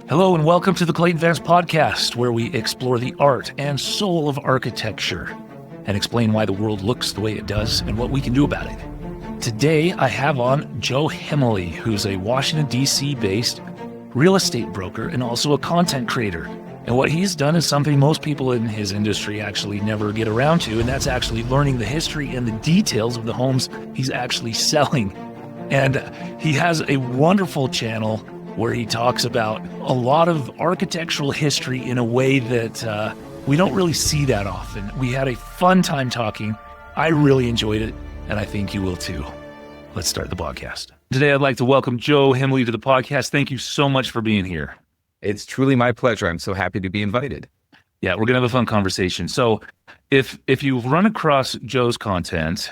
Hello and welcome to the Clayton podcast, where we explore the art and soul of architecture and explain why the world looks the way it does and what we can do about it. Today, I have on Joe Himali, who's a Washington, D.C. based real estate broker and also a content creator. And what he's done is something most people in his industry actually never get around to, and that's actually learning the history and the details of the homes he's actually selling. And he has a wonderful channel where he talks about a lot of architectural history in a way that we don't really see that often. We had a fun time talking. I really enjoyed it, and I think you will too. Let's start the podcast. Today, I'd like to welcome Joe Himali to the podcast. Thank you so much for being here. It's truly my pleasure. I'm so happy to be invited. Yeah, we're going to have a fun conversation. So if you've run across Joe's content,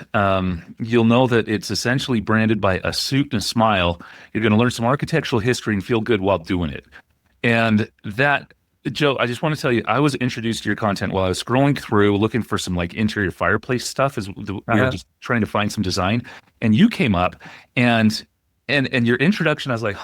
you'll know that it's essentially branded by a suit and a smile. You're going to learn some architectural history and feel good while doing it. And that, Joe, I just want to tell you, I was introduced to your content while I was scrolling through looking for some like interior fireplace stuff as we were just trying to find some design. And you came up and your introduction, I was like,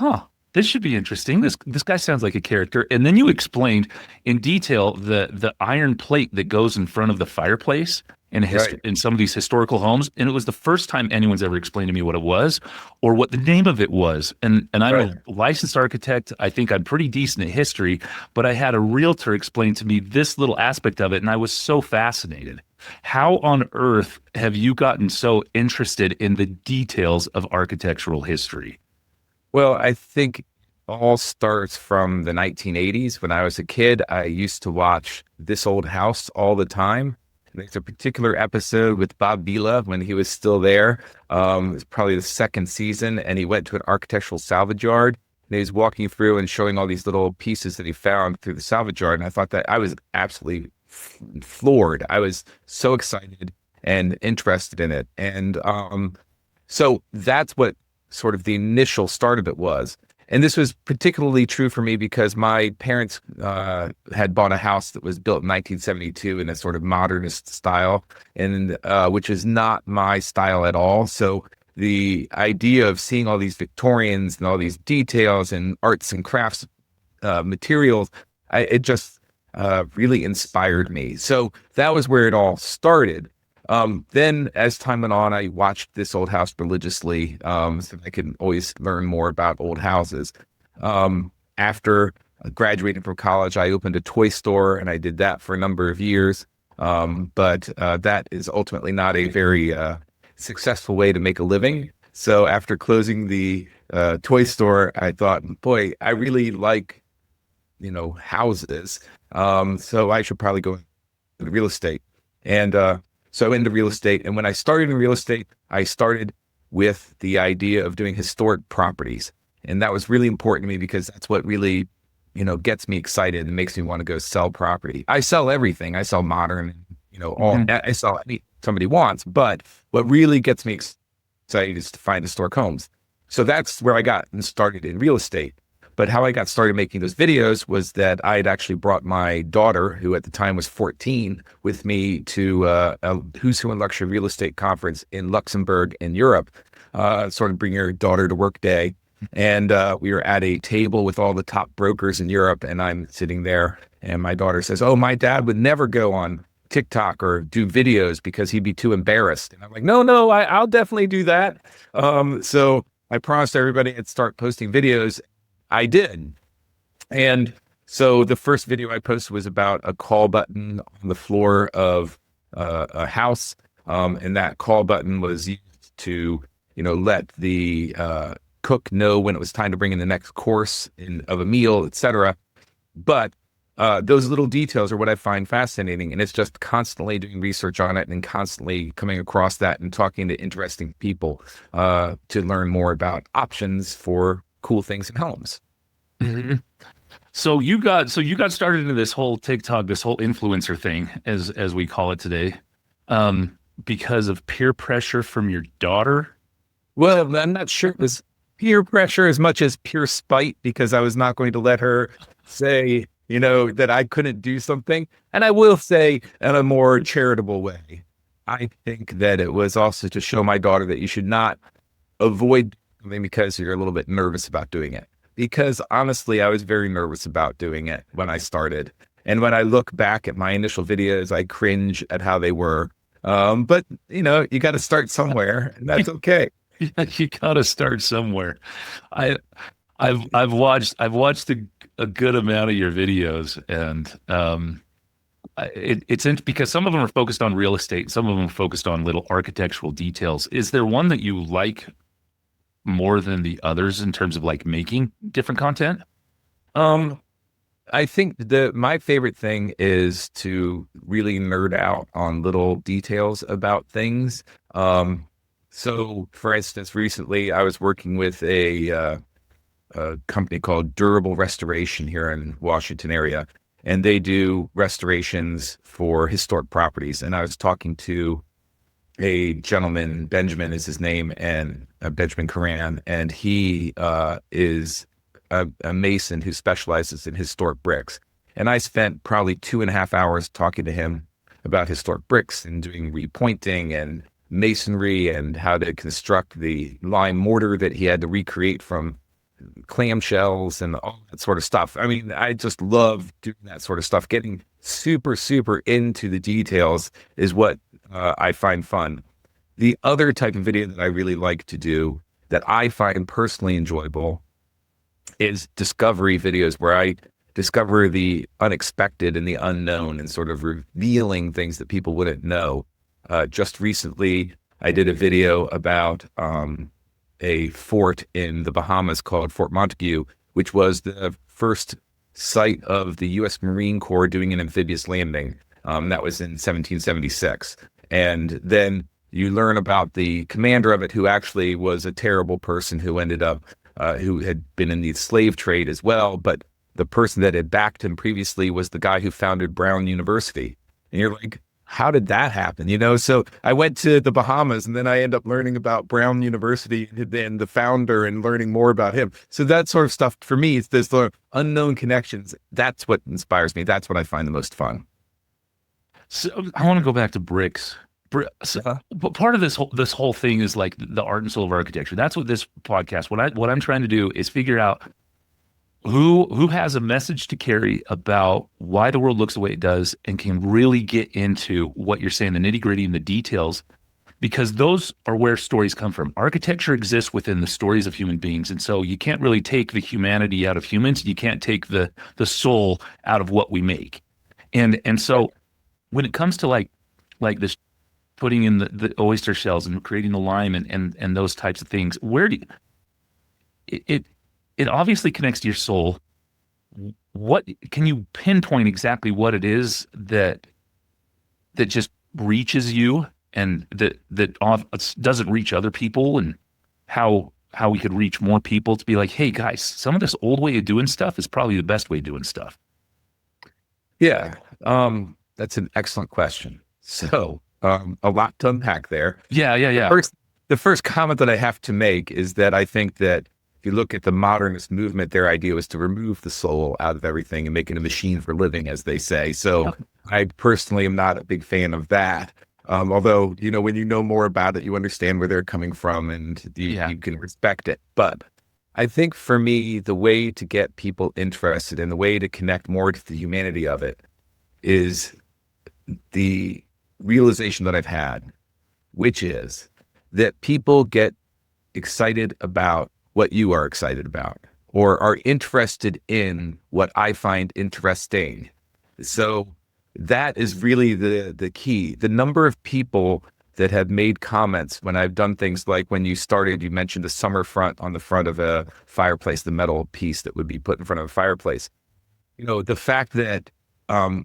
this should be interesting. This guy sounds like a character. And then you explained in detail the iron plate that goes in front of the fireplace in some of these historical homes. And it was the first time anyone's ever explained to me what it was or what the name of it was. And I'm a licensed architect. I think I'm pretty decent at history, but I had a realtor explain to me this little aspect of it, and I was so fascinated. How on earth have you gotten so interested in the details of architectural history? Well, I think it all starts from the 1980s. When I was a kid, I used to watch This Old House all the time. There's a particular episode with Bob Vila when he was still there. It was probably the second season, and he went to an architectural salvage yard, and he was walking through and showing all these little pieces that he found through the salvage yard. And I thought that I was absolutely floored. I was so excited and interested in it. And so that's what sort of the initial start of it was. And this was particularly true for me because my parents had bought a house that was built in 1972 in a sort of modernist style, and which is not my style at all. So the idea of seeing all these Victorians and all these details and arts and crafts materials, it just really inspired me. So that was where it all started. Then as time went on, I watched This Old House religiously, so I could always learn more about old houses. After graduating from college, I opened a toy store, and I did that for a number of years. But that is ultimately not a very successful way to make a living. So after closing the toy store, I thought, boy, I really like, houses. So I should probably go into real estate. And so I went into real estate. And when I started in real estate, I started with the idea of doing historic properties. And that was really important to me because that's what really, gets me excited and makes me want to go sell property. I sell everything. I sell modern, I sell anything somebody wants. But what really gets me excited is to find historic homes. So that's where I got and started in real estate. But how I got started making those videos was that I had actually brought my daughter, who at the time was 14, with me to a Who's Who in Luxury Real Estate conference in Luxembourg in Europe, sort of bring your daughter to work day. And we were at a table with all the top brokers in Europe, and I'm sitting there, and my daughter says, "Oh, my dad would never go on TikTok or do videos because he'd be too embarrassed." And I'm like, no, I'll definitely do that. So I promised everybody I'd start posting videos. I did. And so the first video I posted was about a call button on the floor of a house. And that call button was used to, let the cook know when it was time to bring in the next course of a meal, etc. But those little details are what I find fascinating. And it's just constantly doing research on it and constantly coming across that and talking to interesting people to learn more about options for cool things in homes. Mm-hmm. So you got started into this whole TikTok, this whole influencer thing, as we call it today, because of peer pressure from your daughter. Well, I'm not sure it was peer pressure as much as pure spite, because I was not going to let her say, that I couldn't do something. And I will say, in a more charitable way, I think that it was also to show my daughter that you should not avoid something because you're a little bit nervous about doing it. because honestly, I was very nervous about doing it when I started. And when I look back at my initial videos, I cringe at how they were. But you know, you got to start somewhere, and that's okay. You gotta start somewhere. I I've watched a good amount of your videos, and because some of them are focused on real estate, some of them are focused on little architectural details. Is there one that you like more than the others in terms of like making different content? Um, I think my favorite thing is to really nerd out on little details about things. So for instance, recently I was working with a company called Durable Restoration here in Washington area, and they do restorations for historic properties. And I was talking to a gentleman, Benjamin is his name, and Benjamin Karan, and he is a mason who specializes in historic bricks. And I spent probably 2.5 hours talking to him about historic bricks and doing repointing and masonry and how to construct the lime mortar that he had to recreate from clamshells and all that sort of stuff. I mean, I just love doing that sort of stuff. Getting super, super into the details is what I find fun. The other type of video that I really like to do that I find personally enjoyable is discovery videos where I discover the unexpected and the unknown and sort of revealing things that people wouldn't know. Just recently, I did a video about a fort in the Bahamas called Fort Montague, which was the first site of the U.S. Marine Corps doing an amphibious landing. That was in 1776. And then you learn about the commander of it, who actually was a terrible person who ended up, who had been in the slave trade as well. But the person that had backed him previously was the guy who founded Brown University. And you're like, how did that happen? You know, so I went to the Bahamas and then I end up learning about Brown University and the founder and learning more about him. So that sort of stuff for me, it's this unknown connections. That's what inspires me. That's what I find the most fun. So I want to go back to bricks. But part of this whole thing is like the art and soul of architecture. That's what this podcast. What I'm trying to do is figure out who has a message to carry about why the world looks the way it does and can really get into what you're saying, the nitty gritty and the details, because those are where stories come from. Architecture exists within the stories of human beings. And so you can't really take the humanity out of humans. You can't take the soul out of what we make. And so when it comes to like this putting in the oyster shells and creating the lime and those types of things, where do it obviously connects to your soul. What can you pinpoint exactly what it is that just reaches you and that doesn't reach other people, and how we could reach more people to be like, hey guys, some of this old way of doing stuff is probably the best way of doing stuff. Yeah, that's an excellent question. So a lot to unpack there. Yeah. The first comment that I have to make is that I think that if you look at the modernist movement, their idea was to remove the soul out of everything and make it a machine for living, as they say. So I personally am not a big fan of that. Although, you know, when you know more about it, you understand where they're coming from and you can respect it. But I think for me, the way to get people interested and the way to connect more to the humanity of it is the realization that I've had, which is that people get excited about what you are excited about or are interested in what I find interesting. So that is really the key. The number of people that have made comments when I've done things like when you started, you mentioned the summer front on the front of a fireplace, the metal piece that would be put in front of a fireplace. You know, the fact that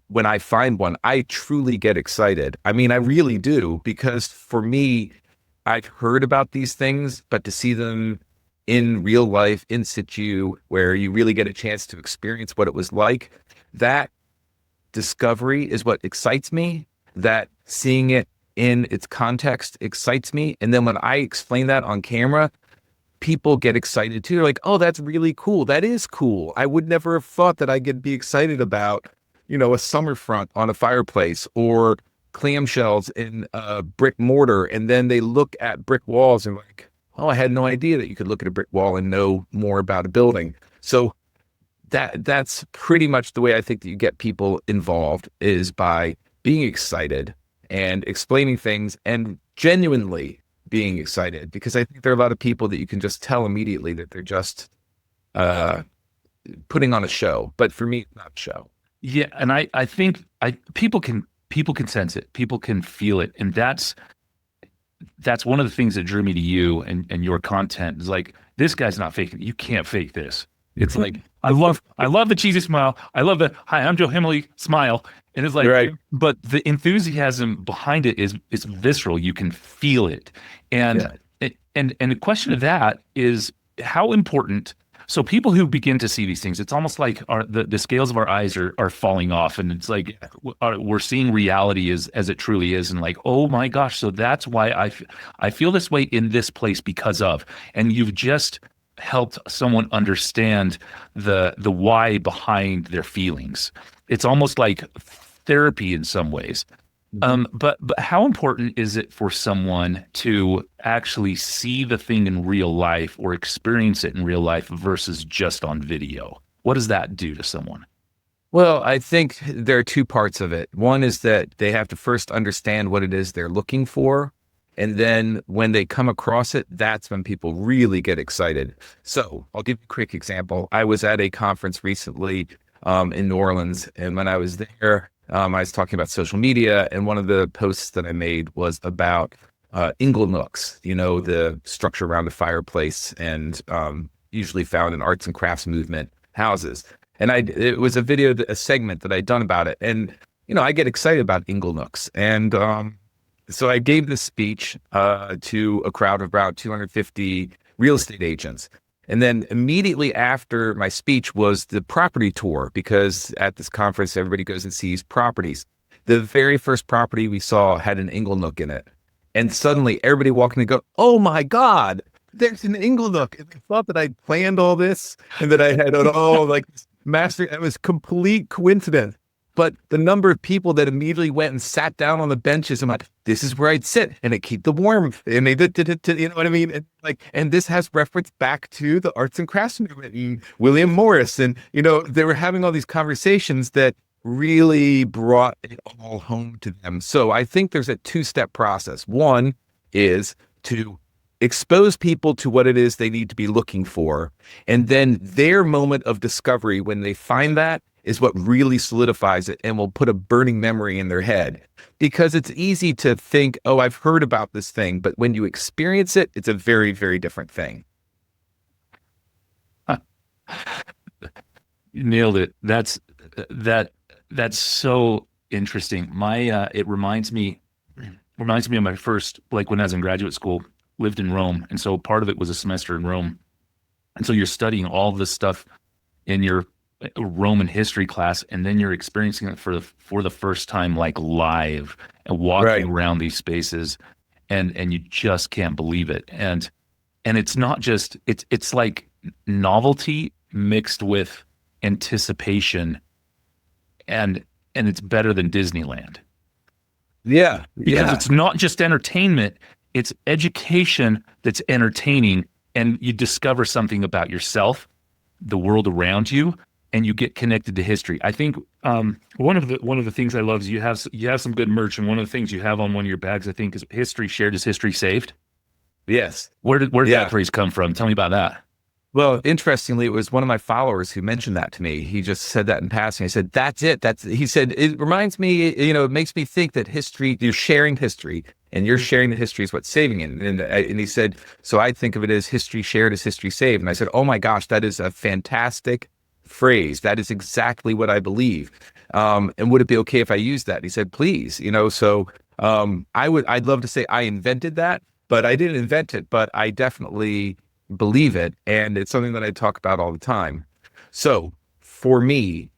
when I find one, I truly get excited. I mean, I really do, because for me, I've heard about these things, but to see them in real life, in situ, where you really get a chance to experience what it was like, that discovery is what excites me. That seeing it in its context excites me. And then when I explain that on camera, people get excited too. They're like, oh, that's really cool. That is cool. I would never have thought that I could be excited about, you know, a summer front on a fireplace or clamshells in a brick mortar. And then they look at brick walls and like, oh, I had no idea that you could look at a brick wall and know more about a building. So that's pretty much the way I think that you get people involved, is by being excited and explaining things and genuinely being excited, because I think there are a lot of people that you can just tell immediately that they're just uh, putting on a show. But for me, it's not a show. Yeah, and I think people can sense it. People can feel it. And that's one of the things that drew me to you and your content is like, this guy's not faking it. You can't fake this. It's like I love the cheesy smile. I love the hi, I'm Joe Himali smile. And it's like, Right. but the enthusiasm behind it is it's visceral. You can feel it. And and the question of that is how important. So people who begin to see these things, it's almost like the scales of our eyes are falling off, and it's like we're seeing reality as it truly is, and like, oh my gosh, so that's why I feel this way in this place because of, and you've just helped someone understand the why behind their feelings. It's almost like therapy in some ways. But how important is it for someone to actually see the thing in real life or experience it in real life versus just on video? What does that do to someone? Well, I think there are two parts of it. One is that they have to first understand what it is they're looking for. And then when they come across it, that's when people really get excited. So I'll give you a quick example. I was at a conference recently in New Orleans. And when I was there, I was talking about social media. And one of the posts that I made was about ingle nooks, the structure around the fireplace, and usually found in arts and crafts movement houses. And it was a segment that I'd done about it. And, I get excited about ingle nooks. And so I gave this speech to a crowd of about 250 real estate agents. And then immediately after my speech was the property tour, because at this conference, everybody goes and sees properties. The very first property we saw had an ingle nook in it. And suddenly everybody walking and go, oh my God, there's an ingle nook. And I thought that I'd planned all this and that I had master. It was complete coincidence. But the number of people that immediately went and sat down on the benches, I'm like, this is where I'd sit, and it keep the warmth, and they did, you know what I mean? And this has reference back to the arts and crafts movement and William Morris, and they were having all these conversations that really brought it all home to them. So I think there's a two-step process. One is to expose people to what it is they need to be looking for, and then their moment of discovery when they find that is what really solidifies it and will put a burning memory in their head. Because it's easy to think, oh, I've heard about this thing, but when you experience it, it's a very, very different thing. You nailed it. That's so interesting. It reminds me of my first, like when I was in graduate school, lived in Rome. And so part of it was a semester in Rome. And so you're studying all this stuff in your Roman history class, and then you're experiencing it for the first time, like live, and walking around these spaces, and you just can't believe it. And it's not just it's like novelty mixed with anticipation, and it's better than Disneyland. Yeah, because it's not just entertainment, it's education that's entertaining, and you discover something about yourself, the world around you, and you get connected to history. I think one of the things I love is you have some good merch, and one of the things you have on one of your bags, I think, is history shared is history saved. Yes. Where did that phrase come from? Tell me about that. Well, interestingly, it was one of my followers who mentioned that to me. He just said that in passing. I said, that's it. He said, it reminds me, it makes me think that history, you're sharing history, and you're sharing the history is what's saving it. And he said, so I think of it as history shared is history saved. And I said, oh my gosh, that is a fantastic phrase. That is exactly what I believe. And would it be okay if I used that? He said, please, so I'd love to say I invented that, but I didn't invent it, but I definitely believe it. And it's something that I talk about all the time. So for me,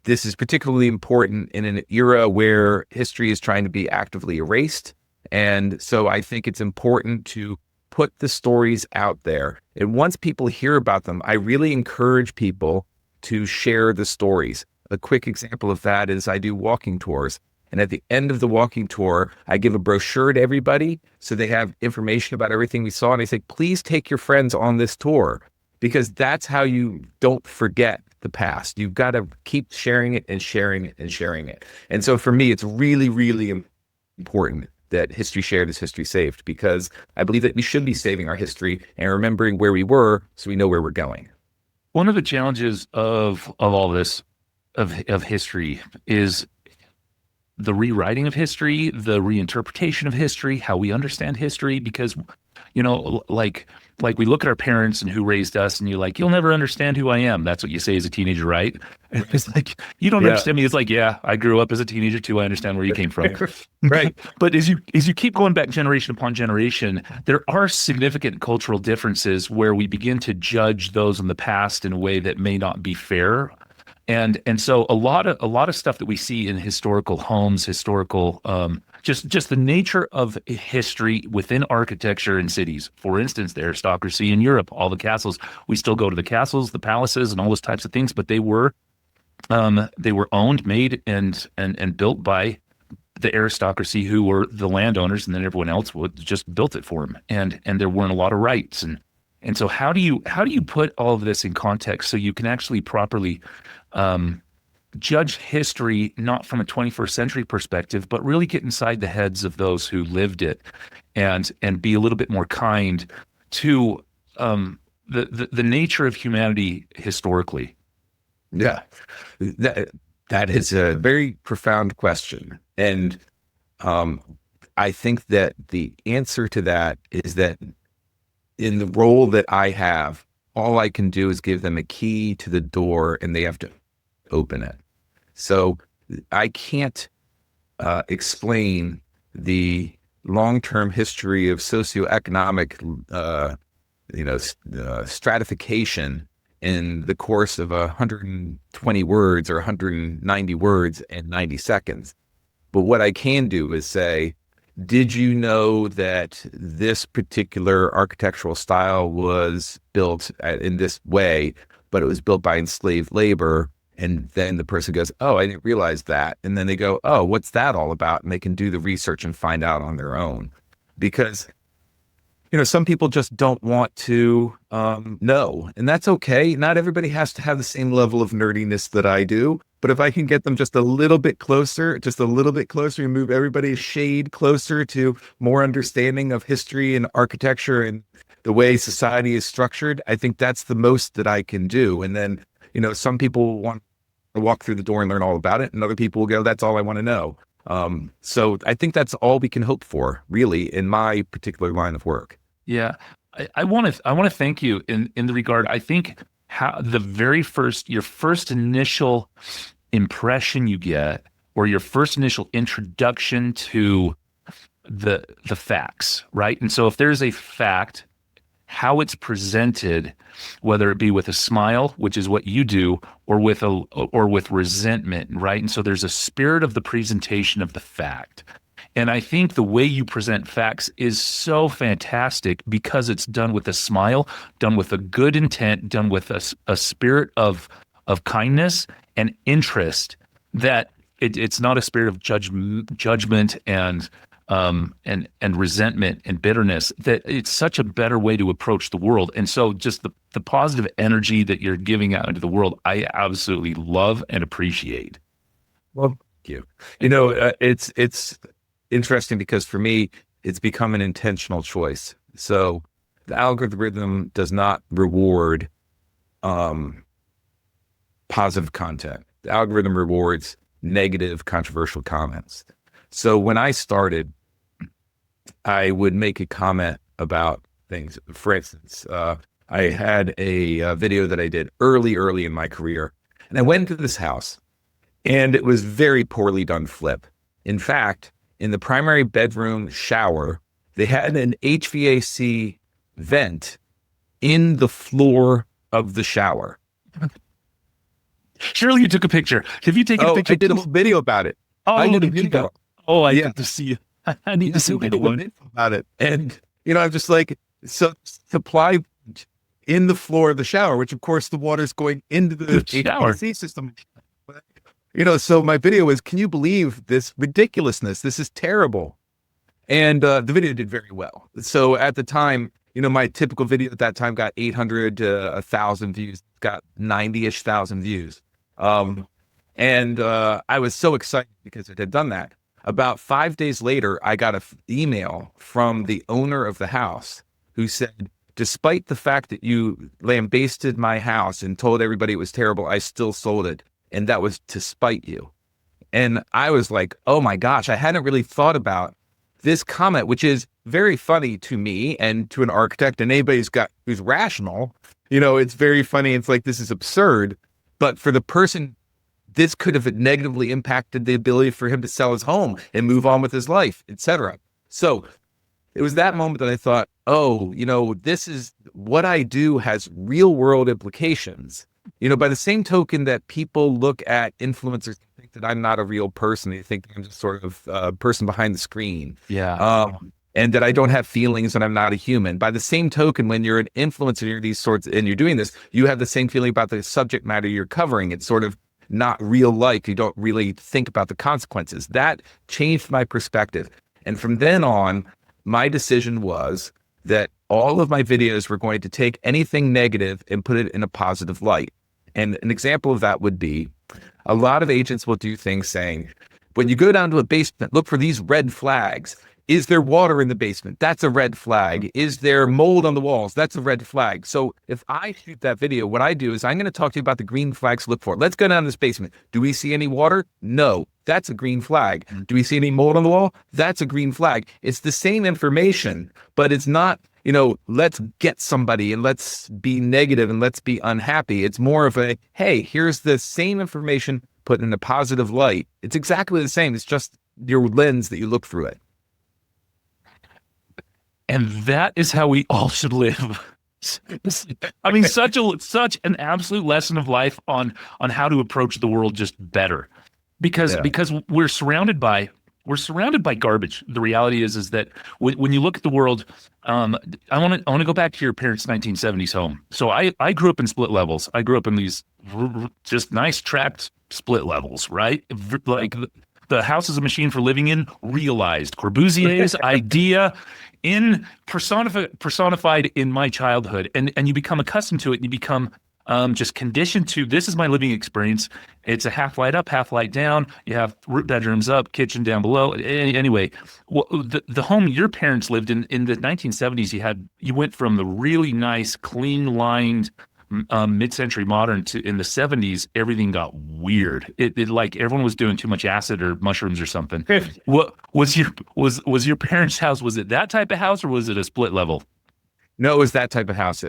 this is particularly important in an era where history is trying to be actively erased. And so I think it's important to put the stories out there. And once people hear about them, I really encourage people to share the stories. A quick example of that is I do walking tours. And at the end of the walking tour, I give a brochure to everybody so they have information about everything we saw. And I say, please take your friends on this tour. because that's how you don't forget the past. You've got to keep sharing it and sharing it and sharing it. And so for me, it's really, really important that history shared is history saved, because I believe that we should be saving our history and remembering where we were so we know where we're going. One of the challenges of all this of history is the rewriting of history, the reinterpretation of history, how we understand history, because like we look at our parents and who raised us, and you're like, you'll never understand who I am. That's what you say as a teenager, right? And it's like, you don't Yeah. understand me. It's like, yeah, I grew up as a teenager too. I understand where you came from. Right. But as you keep going back generation upon generation, there are significant cultural differences where we begin to judge those in the past in a way that may not be fair. And so a lot of stuff that we see in historical homes, historical just the nature of history within architecture in cities. For instance, the aristocracy in Europe, all the castles. We still go to the castles, the palaces, and all those types of things, but they were owned, made, and built by the aristocracy, who were the landowners, and then everyone else would just built it for them. And there weren't a lot of rights. And so how do you put all of this in context so you can actually properly judge history, not from a 21st century perspective, but really get inside the heads of those who lived it, and be a little bit more kind to the nature of humanity historically? Yeah. That is a very profound question. And I think that the answer to that is that in the role that I have, all I can do is give them a key to the door, and they have to open it. So I can't explain the long-term history of socioeconomic, stratification in the course of 120 words or 190 words and 90 seconds. But what I can do is say, did you know that this particular architectural style was built in this way, but it was built by enslaved labor? And then the person goes, oh, I didn't realize that. And then they go, oh, what's that all about? And they can do the research and find out on their own. Because, some people just don't want to know. And that's okay. Not everybody has to have the same level of nerdiness that I do. But if I can get them just a little bit closer, and move everybody a shade closer to more understanding of history and architecture and the way society is structured, I think that's the most that I can do. And then, some people want to walk through the door and learn all about it, and other people will go, that's all I want to know. So I think that's all we can hope for, really, in my particular line of work. Yeah, I want to thank you in the regard. I think how your first initial impression you get, or your first initial introduction to the facts, right? And so if there's a fact, how it's presented, whether it be with a smile, which is what you do, or with resentment, right? And so there's a spirit of the presentation of the fact. And I think the way you present facts is so fantastic because it's done with a smile, done with a good intent, done with a spirit of kindness and interest, that it's not a spirit of judgment and resentment and bitterness. That it's such a better way to approach the world. And so just the positive energy that you're giving out into the world, I absolutely love and appreciate. Well, thank you. It's interesting because for me, it's become an intentional choice. So the algorithm does not reward positive content. The algorithm rewards negative, controversial comments. So when I started, I would make a comment about things. For instance, I had a video that I did early in my career, and I went into this house, and it was very poorly done flip. In fact, in the primary bedroom shower, they had an HVAC vent in the floor of the shower. Surely you took a picture. Have you taken a picture? I did a whole video about it. Oh, I did a video. video. Oh, I Yeah. need to see it. I need to see I did video. one about it. And, I'm just like, so supply in the floor of the shower, which of course the water's going into the shower. HVAC system. So my video is, can you believe this ridiculousness? This is terrible. And the video did very well. So at the time, my typical video at that time got 800 to 1,000 views, got 90-ish thousand views. And I was so excited because it had done that. About 5 days later, I got an email from the owner of the house who said, despite the fact that you lambasted my house and told everybody it was terrible, I still sold it. And that was to spite you. And I was like, oh my gosh, I hadn't really thought about this comment, which is very funny to me and to an architect and anybody who's rational. It's very funny. It's like, this is absurd. But for the person, this could have negatively impacted the ability for him to sell his home and move on with his life, etc. So it was that moment that I thought, oh, this is what I do has real world implications. By the same token that people look at influencers and think that I'm not a real person, they think I'm just sort of a person behind the screen. Yeah. And that I don't have feelings and I'm not a human. By the same token, when you're an influencer, and you're doing this, you have the same feeling about the subject matter you're covering. It's sort of not real life. You don't really think about the consequences. That changed my perspective. And from then on, my decision was that all of my videos were going to take anything negative and put it in a positive light. And an example of that would be a lot of agents will do things saying, when you go down to a basement, look for these red flags. Is there water in the basement? That's a red flag. Is there mold on the walls? That's a red flag. So if I shoot that video, what I do is I'm going to talk to you about the green flags to look for. Let's go down to this basement. Do we see any water? No. That's a green flag. Do we see any mold on the wall? That's a green flag. It's the same information, but it's not, let's get somebody and let's be negative and let's be unhappy. It's more of a, hey, here's the same information put in a positive light. It's exactly the same. It's just your lens that you look through it. And that is how we all should live. I mean, such an absolute lesson of life on how to approach the world just better, because we're surrounded by garbage. The reality is that when you look at the world, I want to go back to your parents' 1970s home. So I grew up in split levels. I grew up in these just nice trapped split levels, right? Like the house is a machine for living in, realized Corbusier's idea personified in my childhood, and you become accustomed to it, and you become just conditioned to, this is my living experience. It's a half light up, half light down. You have bedrooms up, kitchen down below. Anyway, the home your parents lived in the 1970s, you went from the really nice, clean lined mid-century modern to, in the 70s, everything got weird. It like everyone was doing too much acid or mushrooms or something. What was your parents' house? Was it that type of house, or was it a split level? No, it was that type of house.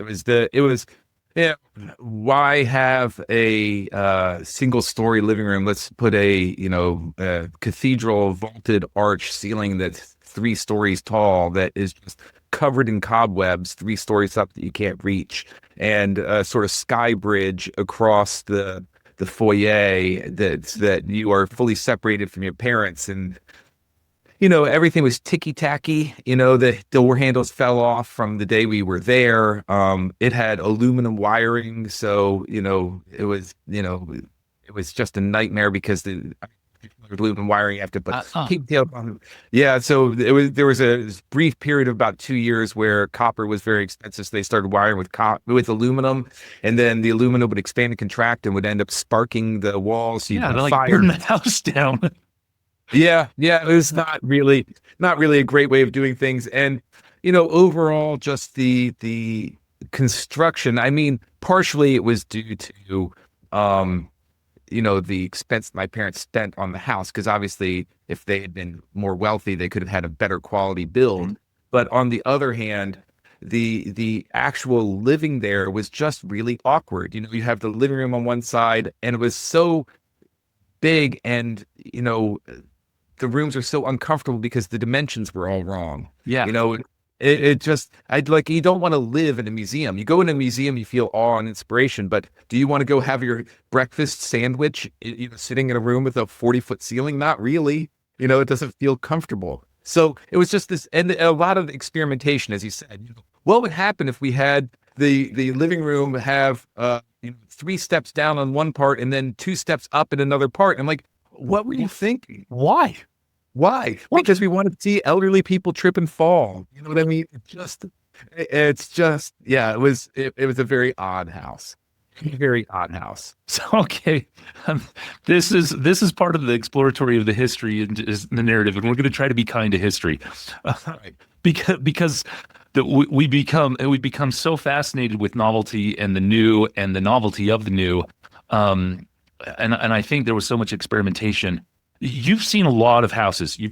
Why have a single story living room? Let's put a cathedral vaulted arch ceiling that's 3 stories tall that is just covered in cobwebs 3 stories up that you can't reach, and a sort of sky bridge across the foyer that you are fully separated from your parents. And everything was ticky-tacky. The door handles fell off from the day we were there. It had aluminum wiring, so it was just a nightmare because the aluminum wiring, you have to put pigtail on. Yeah, so there was a brief period of about 2 years where copper was very expensive, so they started wiring with aluminum, and then the aluminum would expand and contract and would end up sparking the walls. So yeah, like burn the house down. Yeah, it was not really a great way of doing things. And overall, just the construction, I mean, partially it was due to the expense my parents spent on the house, because obviously if they had been more wealthy, they could have had a better quality build. But on the other hand, the actual living there was just really awkward. You have the living room on one side, and it was so big, and the rooms are so uncomfortable because the dimensions were all wrong. Yeah. It just, you don't want to live in a museum. You go in a museum, you feel awe and inspiration, but do you want to go have your breakfast sandwich, sitting in a room with a 40-foot ceiling? Not really. It doesn't feel comfortable. So it was just this, and a lot of experimentation, as you said. What would happen if we had the living room have 3 steps down on one part and then 2 steps up in another part? I'm like, what were you thinking? Why? Because we want to see elderly people trip and fall. You know what I mean? It's just, yeah, it was a very odd house. Very odd house. So, okay, um, this is part of the exploratory of the history and is the narrative, and we're going to try to be kind to history, uh, Right. because we become so fascinated with novelty and the new and the novelty of the new, um, and I think there was so much experimentation. You've seen a lot of houses. You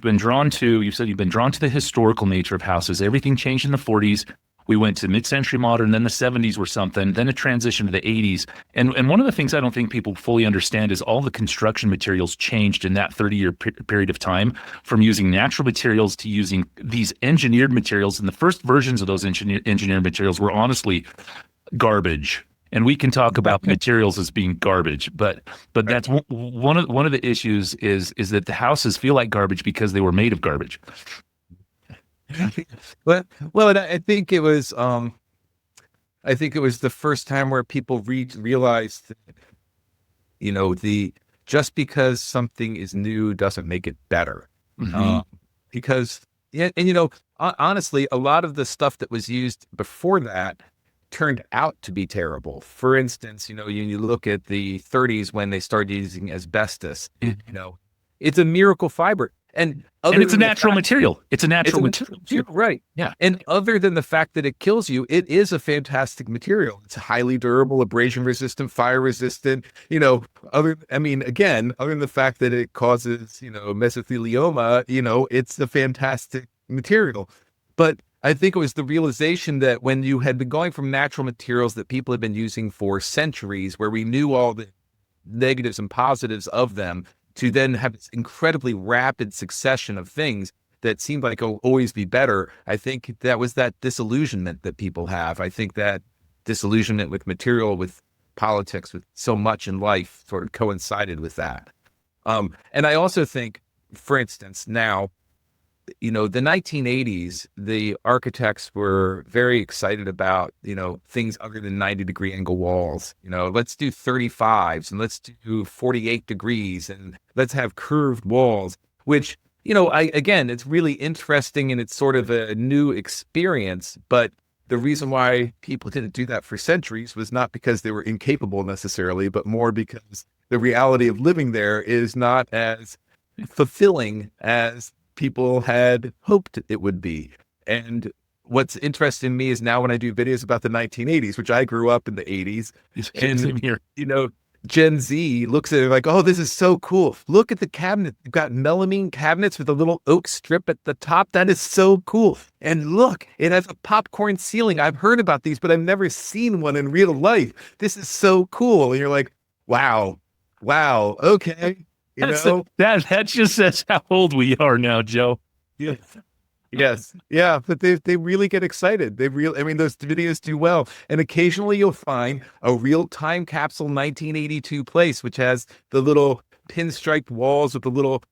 said you've been drawn to the historical nature of houses. Everything changed in the 40s. We went to mid-century modern, then the 70s were something, then a transition to the 80s. And one of the things I don't think people fully understand is all the construction materials changed in that 30-year period of time, from using natural materials to using these engineered materials. And the first versions of those engineered materials were honestly garbage. And we can talk about materials as being garbage, but Right. that's one of the issues is that the houses feel like garbage because they were made of garbage. Well, well, and I think it was the first time where people realized, the just because something is new doesn't make it better. Hmm. Uh, because yeah, and honestly, a lot of the stuff that was used before that turned out to be terrible. For instance, you look at the 30s when they started using asbestos, you know, it's a miracle fiber. And And other it's a than the natural fact material. It's a it's natural a material. you're right. Yeah. And other than the fact that it kills you, it is a fantastic material. It's highly durable, abrasion resistant, fire resistant. I mean, again, other than the fact that it causes, mesothelioma, it's a fantastic material. But I think it was the realization that when you had been going from natural materials that people had been using for centuries, where we knew all the negatives and positives of them, to then have this incredibly rapid succession of things that seemed like it'll always be better. I think that was that disillusionment that people have. I think that disillusionment with material, with politics, with so much in life sort of coincided with that. And I also think, for instance, now, the 1980s, the architects were very excited about, things other than 90-degree angle walls. Let's do 35s and let's do 48 degrees and let's have curved walls, which, again, it's really interesting and it's sort of a new experience. But the reason why people didn't do that for centuries was not because they were incapable necessarily, but more because the reality of living there is not as fulfilling as people had hoped it would be. And what's interesting to me is now when I do videos about the 1980s, which I grew up in the 80s, and Same here. you know, Gen Z looks at it like, oh, this is so cool. Look at the cabinet. You've got melamine cabinets with a little oak strip at the top. That is so cool. And look, it has a popcorn ceiling. I've heard about these, but I've never seen one in real life. This is so cool. And you're like, wow, wow, okay. You That's know, that just says how old we are now, Joe. yes, yes, yeah, but they really get excited. I mean, those videos do well. And occasionally you'll find a real time capsule 1982 place, which has the little pinstriped walls with the little,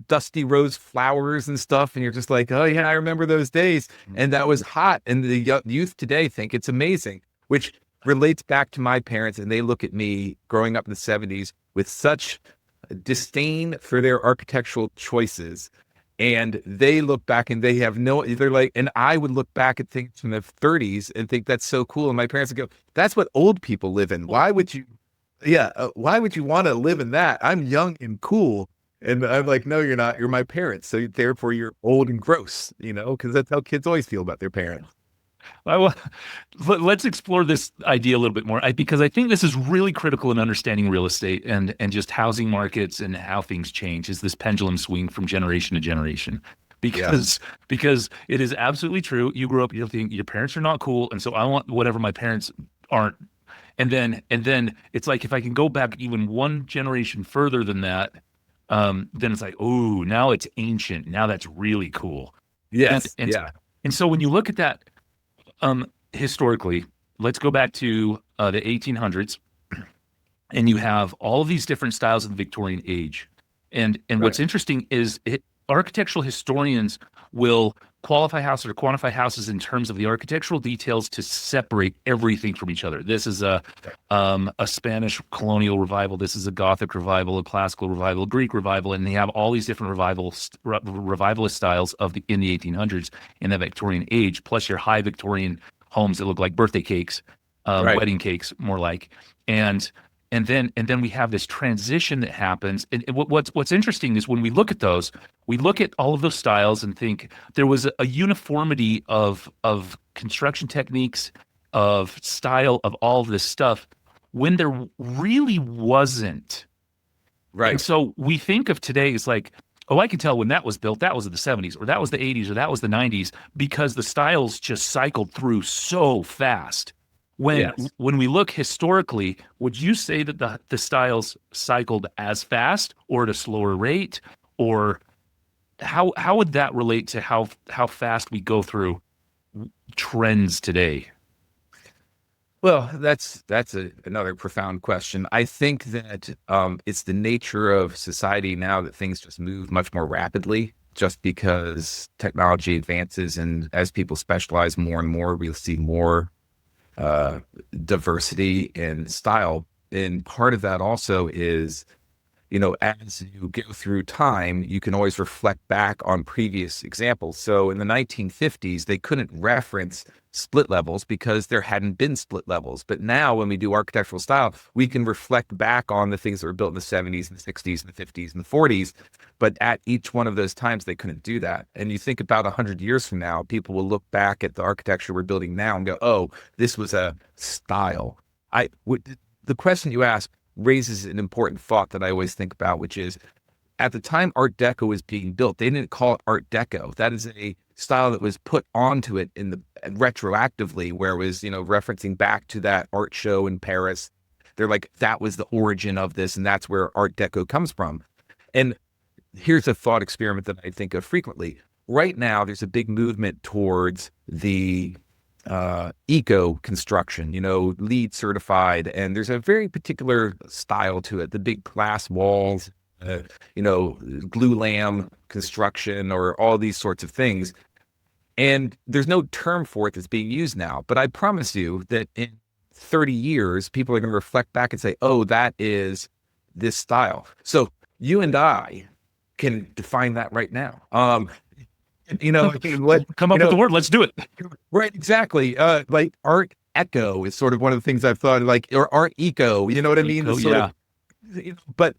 dusty rose flowers and stuff. And you're just like, oh yeah, I remember those days. And that was hot. And the youth today think it's amazing, which relates back to my parents. And they look at me growing up in the 70s with such disdain for their architectural choices. And they look back and they're like, and I would look back at things from the 30s and think that's so cool. And my parents would go, that's what old people live in. Why would you want to live in that? I'm young and cool. And I'm like, no, you're not. You're my parents. So therefore you're old and gross, because that's how kids always feel about their parents. I, wa- let's explore this idea a little bit more, because I think this is really critical in understanding real estate and just housing markets and how things change. Is this pendulum swing from generation to generation? Yeah. Because it is absolutely true. You grew up, you think your parents are not cool, and so I want whatever my parents aren't. And then it's like if I can go back even one generation further than that, then it's like, oh, now it's ancient. Now that's really cool. And Yes. and Yeah. and so when you look at that, historically, let's go back to the 1800s, and you have all of these different styles of the Victorian age. And Right. what's interesting is architectural historians will qualify houses or quantify houses in terms of the architectural details to separate everything from each other. This is a Spanish colonial revival. This is a Gothic revival, a classical revival, a Greek revival, and they have all these different revivalist styles in the 1800s in the Victorian age. Plus your high Victorian homes that look like birthday cakes, Right. wedding cakes, more like, and and then we have this transition that happens. And what's interesting is when we look at those, we look at all of those styles and think there was a uniformity of construction techniques, of style, of all of this stuff, when there really wasn't. And Right. so we think of today as like, oh, I can tell when that was built, that was in the 70s, or that was the 80s, or that was the 90s, because the styles just cycled through so fast. When Yes. when we look historically, would you say that the styles cycled as fast or at a slower rate? Or how would that relate to how fast we go through trends today? Well, another profound question. I think that it's the nature of society now that things just move much more rapidly, just because technology advances, and as people specialize more and more, we'll see more uh, diversity in style. And part of that also is, as you go through time, you can always reflect back on previous examples. So in the 1950s, they couldn't reference split levels because there hadn't been split levels. But now when we do architectural style, we can reflect back on the things that were built in the 70s and the 60s and the 50s and the 40s. But at each one of those times, they couldn't do that. And you think about 100 years from now, people will look back at the architecture we're building now and go, oh, this was a style. The question you asked raises an important thought that I always think about, which is at the time Art Deco was being built, they didn't call it Art Deco. That is a style that was put onto it in the retroactively, where it was, referencing back to that art show in Paris. They're like, that was the origin of this, and that's where Art Deco comes from. And here's a thought experiment that I think of frequently. Right now, there's a big movement towards the eco construction, LEED certified, and there's a very particular style to it. The big glass walls, glue lam construction, or all these sorts of things. And there's no term for it that's being used now. But I promise you that in 30 years, people are going to reflect back and say, oh, that is this style. So you and I can define that right now. Come up with the word. Let's do it. Right, exactly. Like Art Echo is sort of one of the things I've thought, like, or Art Eco, you know what I mean? Oh, yeah. But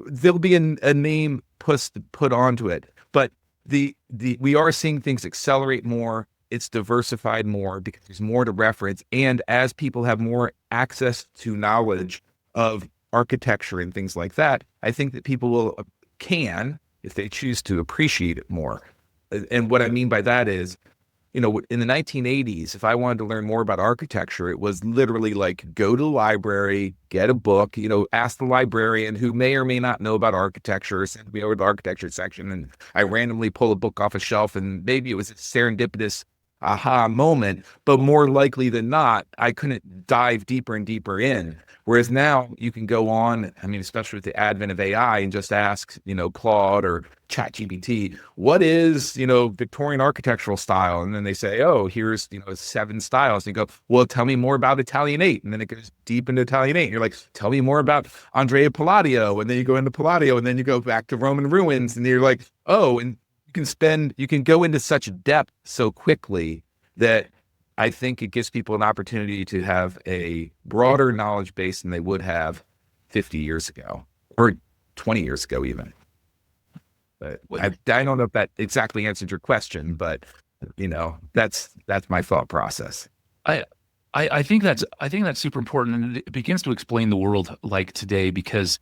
there'll be a name put onto it. But we are seeing things accelerate more. It's diversified more because there's more to reference. And as people have more access to knowledge of architecture and things like that, I think that people can, if they choose to, appreciate it more. And what I mean by that is, in the 1980s, if I wanted to learn more about architecture, it was literally like, go to the library, get a book, ask the librarian who may or may not know about architecture, send me over to the architecture section, and I randomly pull a book off a shelf, and maybe it was a serendipitous aha moment, but more likely than not, I couldn't dive deeper and deeper in. Whereas now you can go on, especially with the advent of AI, and just ask, Claude or ChatGPT, what is, Victorian architectural style? And then they say, oh, here's, 7 styles. And you go, well, tell me more about Italianate. And then it goes deep into Italianate. And you're like, tell me more about Andrea Palladio. And then you go into Palladio, and then you go back to Roman ruins. And you're like, oh, and you can go into such depth so quickly that I think it gives people an opportunity to have a broader knowledge base than they would have 50 years ago or 20 years ago, even. But I don't know if that exactly answered your question, but that's my thought process. I think that's super important, and it begins to explain the world like today, because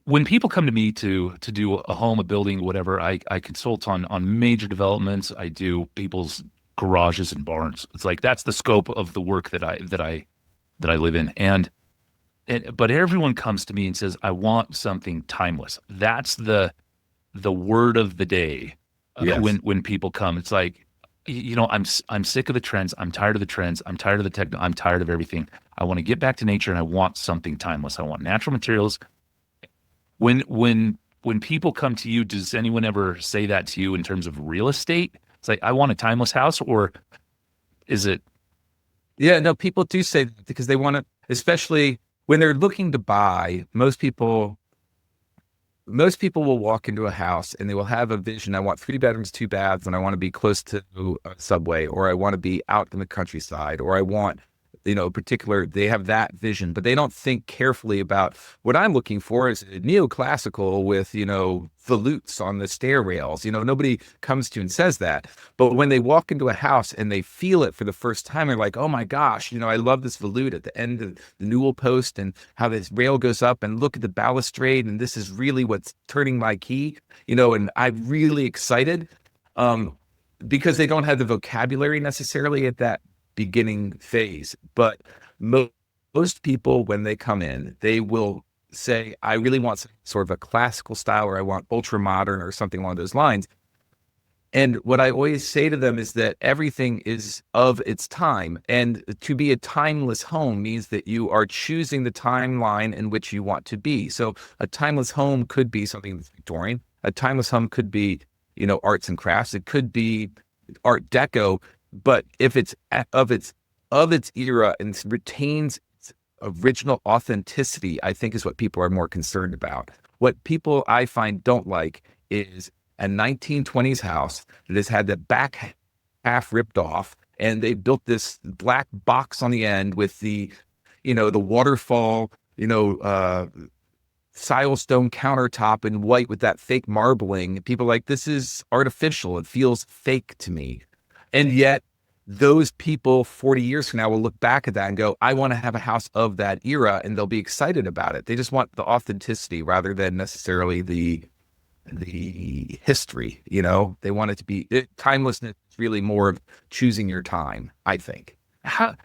when people come to me to do a home, a building, whatever, I consult on major developments. I do people's garages and barns. It's like that's the scope of the work that I live in. But everyone comes to me and says, I want something timeless. That's the word of the day. Yes. When people come, it's like, I'm sick of the trends. I'm tired of the trends. I'm tired of the tech. I'm tired of everything. I want to get back to nature, and I want something timeless. I want natural materials. When when people come to you, does anyone ever say that to you in terms of real estate? It's like, I want a timeless house, or is it, Yeah, no, people do say that because they want to, especially when they're looking to buy, most people will walk into a house and they will have a vision. I want 3 bedrooms, 2 baths, and I want to be close to a subway, or I want to be out in the countryside, or I want, particular, they have that vision, but they don't think carefully about what I'm looking for is a neoclassical with, volutes on the stair rails. Nobody comes to you and says that. But when they walk into a house and they feel it for the first time, they're like, oh my gosh, I love this volute at the end of the newel post and how this rail goes up, and look at the balustrade. And this is really what's turning my key, and I'm really excited. Because they don't have the vocabulary necessarily at that beginning phase. But most people, when they come in, they will say, I really want some sort of a classical style, or I want ultra modern or something along those lines. And what I always say to them is that everything is of its time. And to be a timeless home means that you are choosing the timeline in which you want to be. So a timeless home could be something that's Victorian. A timeless home could be, arts and crafts. It could be Art Deco. But if it's of its era and retains its original authenticity, I think is what people are more concerned about. What people, I find, don't like is a 1920s house that has had the back half ripped off, and they built this black box on the end with the waterfall, silestone countertop in white with that fake marbling. People are like, this is artificial. It feels fake to me. And yet those people 40 years from now will look back at that and go, I want to have a house of that era, and they'll be excited about it. They just want the authenticity rather than necessarily the history. They want it to be timelessness. Is really more of choosing your time, I think. how,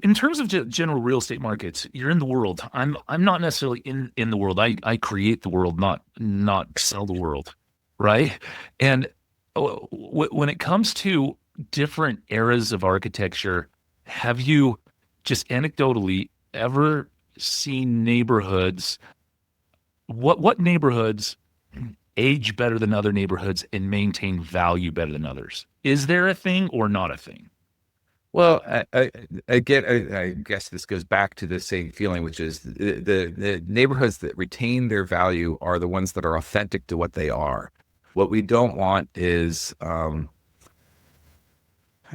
in terms of general real estate markets, you're in the world. I'm not necessarily in the world. I create the world, not sell the world, right? And when it comes to different eras of architecture, have you just anecdotally ever seen neighborhoods? What neighborhoods age better than other neighborhoods and maintain value better than others? Is there a thing or not a thing? Well, I guess this goes back to the same feeling, which is the neighborhoods that retain their value are the ones that are authentic to what they are. What we don't want is,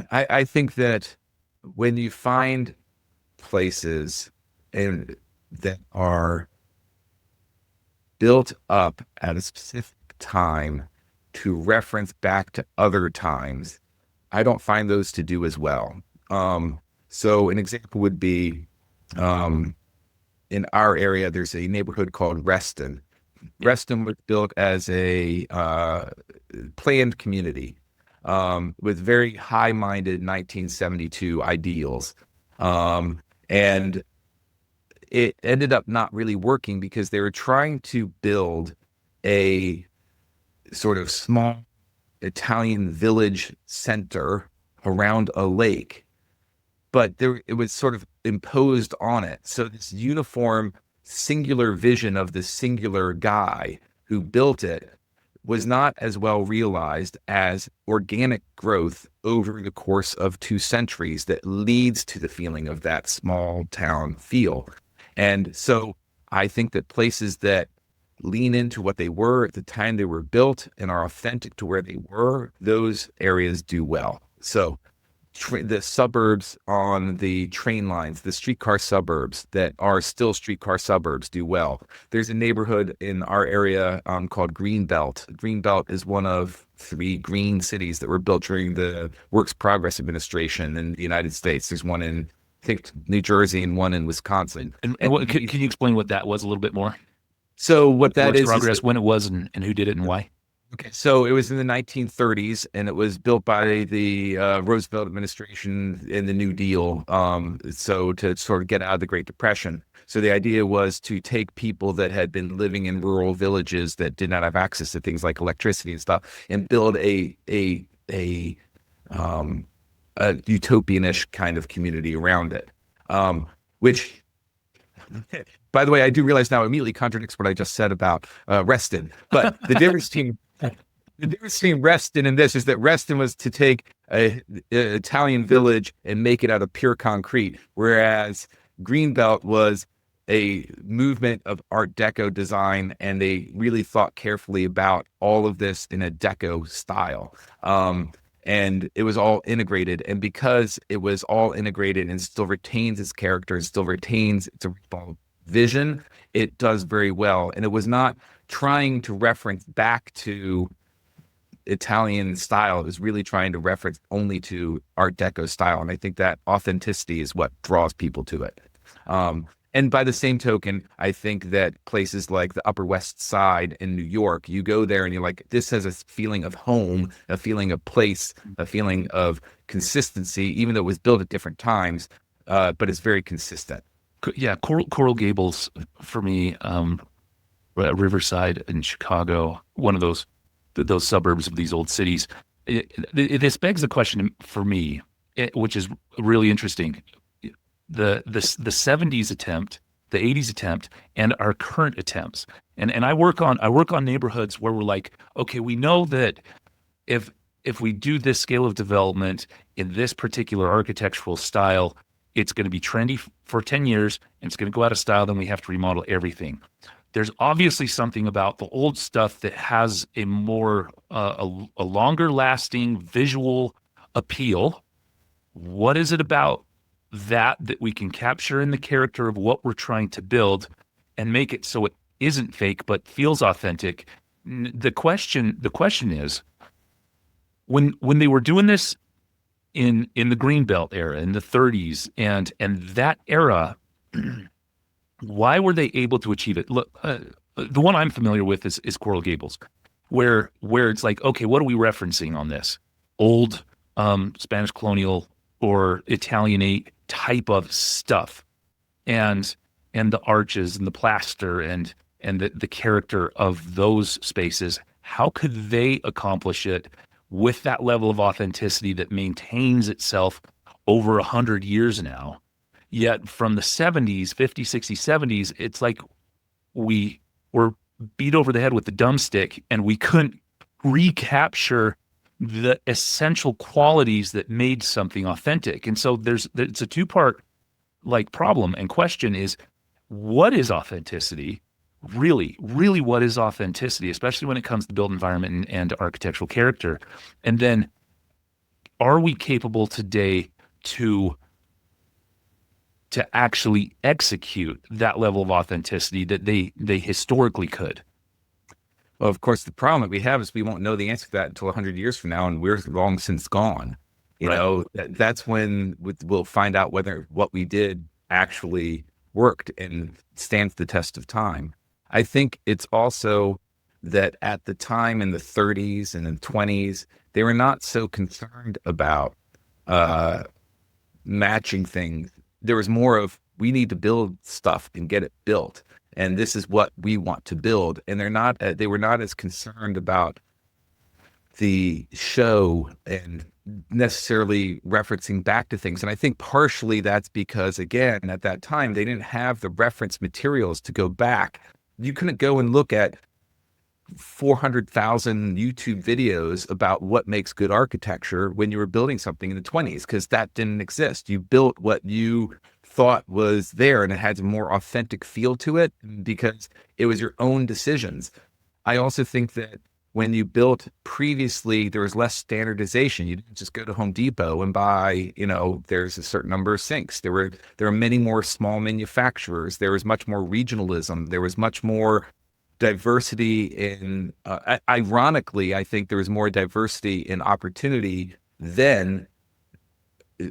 I think that when you find places that are built up at a specific time to reference back to other times, I don't find those to do as well. So an example would be, in our area, there's a neighborhood called Reston. Reston was built as a planned community, with very high-minded 1972 ideals. And it ended up not really working because they were trying to build a sort of small Italian village center around a lake, but it was sort of imposed on it. So this uniform, singular vision of the singular guy who built it was not as well realized as organic growth over the course of 2 centuries that leads to the feeling of that small town feel. And so I think that places that lean into what they were at the time they were built and are authentic to where they were, those areas do well. So the suburbs on the train lines, the streetcar suburbs that are still streetcar suburbs do well. There's a neighborhood in our area called Greenbelt. Greenbelt is one of 3 green cities that were built during the Works Progress Administration in the United States. There's one in, I think, New Jersey and one in Wisconsin. And can you explain what that was a little bit more? So what that Works is progress, when it was, and who did it and why? Okay, so it was in the 1930s, and it was built by the Roosevelt administration in the New Deal. So to sort of get out of the Great Depression. So the idea was to take people that had been living in rural villages that did not have access to things like electricity and stuff, and build a utopian-ish kind of community around it, which By the way, I do realize now immediately contradicts what I just said about Reston. But the difference between Reston and this is that Reston was to take a Italian village and make it out of pure concrete, whereas Greenbelt was a movement of Art Deco design, and they really thought carefully about all of this in a Deco style. And it was all integrated. And because it was all integrated and still retains its character, and still retains its original vision, it does very well. And it was not trying to reference back to Italian style. It was really trying to reference only to Art Deco style. And I think that authenticity is what draws people to it. And by the same token, I think that places like the Upper West Side in New York, you go there and you're like, this has a feeling of home, a feeling of place, a feeling of consistency, even though it was built at different times, but it's very consistent. Yeah, Coral Gables for me, Riverside in Chicago, one of those suburbs of these old cities. This begs the question for me, which is really interesting. The 70s attempt, the 80s attempt, and our current attempts. And I work on neighborhoods where we're like, okay, we know that if we do this scale of development in this particular architectural style, it's going to be trendy for 10 years and it's going to go out of style, then we have to remodel everything. There's obviously something about the old stuff that has a more a longer lasting visual appeal. What is it about that we can capture in the character of what we're trying to build and make it so it isn't fake but feels authentic? The question is, when they were doing this in the Greenbelt era in the 30s and that era, why were they able to achieve it? Look, the one I'm familiar with is Coral Gables, where it's like, okay, what are we referencing on this? Old Spanish colonial or Italianate type of stuff, and the arches and the plaster and the character of those spaces. How could they accomplish it with that level of authenticity that maintains itself over 100 years now? Yet from the 70s, 50s, 60s, 70s, it's like we were beat over the head with the dumbstick and we couldn't recapture the essential qualities that made something authentic. And so it's a two-part like problem and question is, what is authenticity? Really, really, what is authenticity, especially when it comes to built environment and architectural character? And then are we capable today to actually execute that level of authenticity that they historically could? Well, of course, the problem that we have is we won't know the answer to that until 100 years from now, and we're long since gone. You Right. know, that's when we'll find out whether what we did actually worked and stands the test of time. I think it's also that at the time in the 30s and the 20s, they were not so concerned about matching things. There was more of, we need to build stuff and get it built. And this is what we want to build. And they were not as concerned about the show and necessarily referencing back to things. And I think partially that's because, again, at that time, they didn't have the reference materials to go back. You couldn't go and look at 400,000 YouTube videos about what makes good architecture when you were building something in the 20s, because that didn't exist. You built what you thought was there, and it had a more authentic feel to it because it was your own decisions. I also think that when you built previously, there was less standardization. You didn't just go to Home Depot and buy, there's a certain number of sinks. There were many more small manufacturers. There was much more regionalism. There was much more diversity in, ironically, I think there was more diversity in opportunity then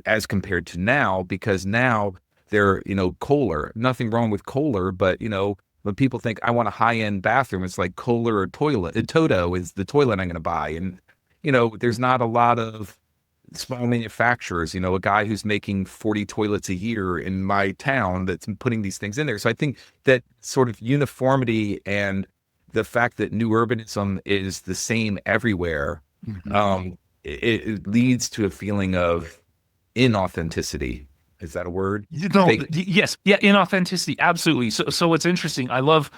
as compared to now, because now they're, Kohler, nothing wrong with Kohler, but, when people think I want a high-end bathroom, it's like Kohler or toilet. Toto is the toilet I'm going to buy. And, there's not a lot of small manufacturers, a guy who's making 40 toilets a year in my town that's putting these things in there. So I think that sort of uniformity and the fact that new urbanism is the same everywhere, Mm-hmm. it leads to a feeling of inauthenticity Is that a word? You know, Fake. yes, yeah, inauthenticity, absolutely. So what's interesting, I love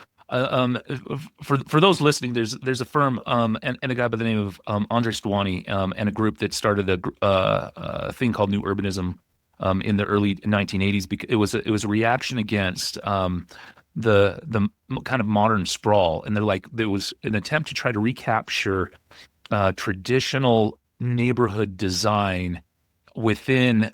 for those listening, there's a firm and a guy by the name of Andre Stwani and a group that started a thing called New Urbanism in the early 1980s because it was a reaction against the kind of modern sprawl, and they're like there was an attempt to try to recapture traditional neighborhood design within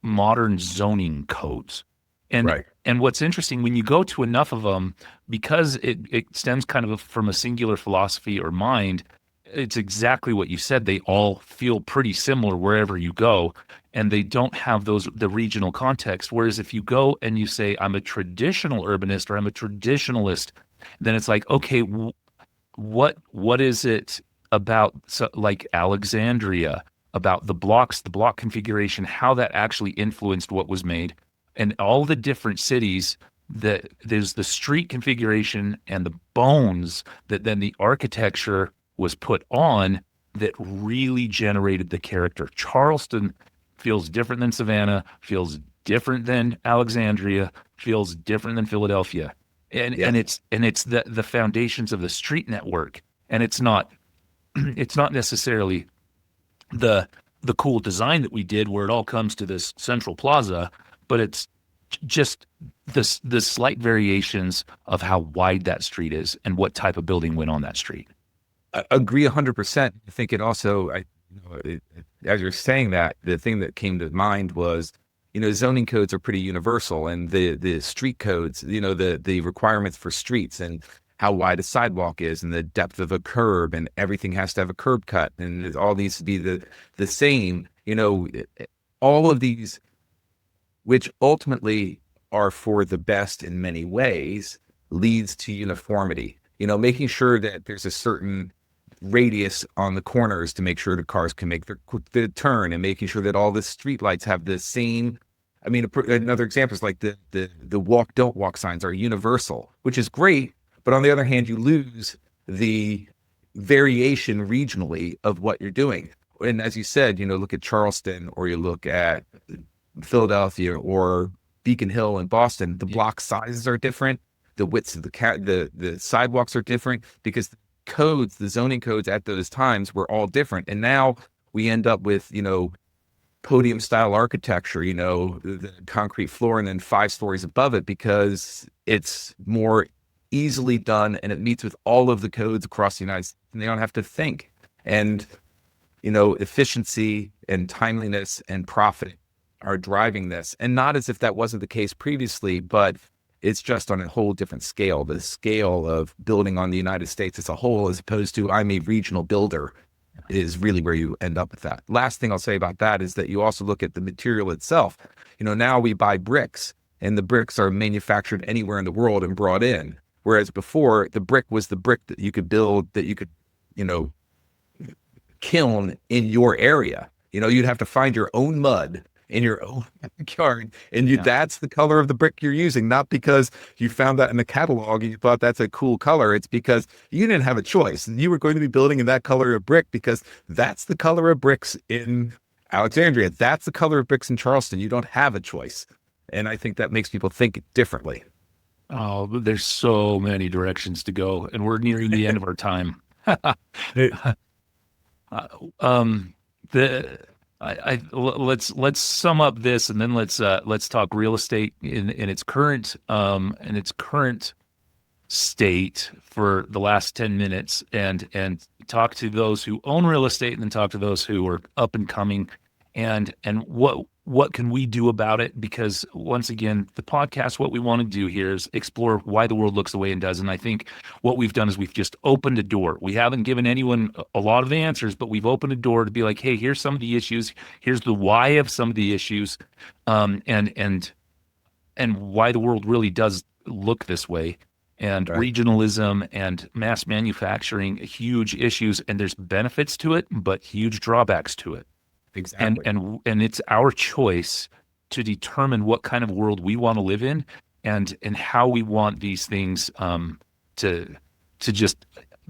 modern zoning codes. And Right. and what's interesting when you go to enough of them, because it stems kind of from a singular philosophy or mind, it's exactly what you said. They all feel pretty similar wherever you go, and they don't have the regional context. Whereas if you go and you say, I'm a traditional urbanist or I'm a traditionalist, then it's like, okay, what is it about like Alexandria, about the blocks, the block configuration, how that actually influenced what was made, and all the different cities that there's the street configuration and the bones that then the architecture was put on that really generated the character. Charleston feels different than Savannah, feels different than Alexandria, feels different than Philadelphia. And Yeah. and it's the foundations of the street network. And it's not it's not necessarily the the cool design that we did where it all comes to this central plaza, but it's just the slight variations of how wide that street is and what type of building went on that street. I agree 100%. I think it also, as you're saying that, the thing that came to mind was, zoning codes are pretty universal, and the street codes, the requirements for streets and how wide a sidewalk is and the depth of a curb, and everything has to have a curb cut, and it all needs to be the same. All of these, which ultimately are for the best in many ways, leads to uniformity. Making sure that there's a certain radius on the corners to make sure the cars can make the turn, and making sure that all the street lights have the same. I mean, another example is like the walk, don't walk signs are universal, which is great. But on the other hand, you lose the variation regionally of what you're doing. And as you said, look at Charleston, or you look at Philadelphia, or Beacon Hill in Boston. The block sizes are different. The widths of the sidewalks are different because the zoning codes at those times were all different. And now we end up with, podium style architecture, the concrete floor and then 5 stories above it, because it's more easily done and it meets with all of the codes across the United States, and they don't have to think. And, efficiency and timeliness and profit are driving this. And not as if that wasn't the case previously, but it's just on a whole different scale. The scale of building on the United States as a whole, as opposed to I'm a regional builder, is really where you end up with that. Last thing I'll say about that is that you also look at the material itself. Now we buy bricks, and the bricks are manufactured anywhere in the world and brought in. Whereas before, the brick was the brick that you could build, that you could, kiln in your area. You'd have to find your own mud in your own backyard, and that's the color of the brick you're using, not because you found that in the catalog and you thought that's a cool color. It's because you didn't have a choice, and you were going to be building in that color of brick because that's the color of bricks in Alexandria. That's the color of bricks in Charleston. You don't have a choice. And I think that makes people think differently. Oh, but there's so many directions to go, and we're nearing the end of our time. Um, the let's sum up this, and then let's talk real estate in its current state for the last 10 minutes, and talk to those who own real estate, and then talk to those who are up and coming, and what can we do about it? Because once again, the podcast, what we want to do here is explore why the world looks the way it does. And I think what we've done is we've just opened a door. We haven't given anyone a lot of the answers, but we've opened a door to be like, hey, here's some of the issues. Here's the why of some of the issues, and why the world really does look this way. And Right. regionalism and mass manufacturing, huge issues, and there's benefits to it, but huge drawbacks to it. Exactly. And it's our choice to determine what kind of world we want to live in, and how we want these things to just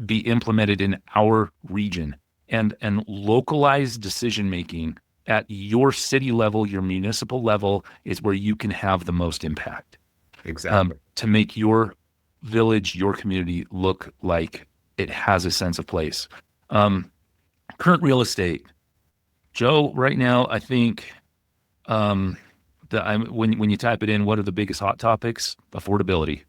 be implemented in our region, and localized decision making at your city level, your municipal level is where you can have the most impact, Exactly. to make your village, your community look like it has a sense of place. Um, Current real estate, Joe, right now, I think um, when you type it in, what are the biggest hot topics? Affordability.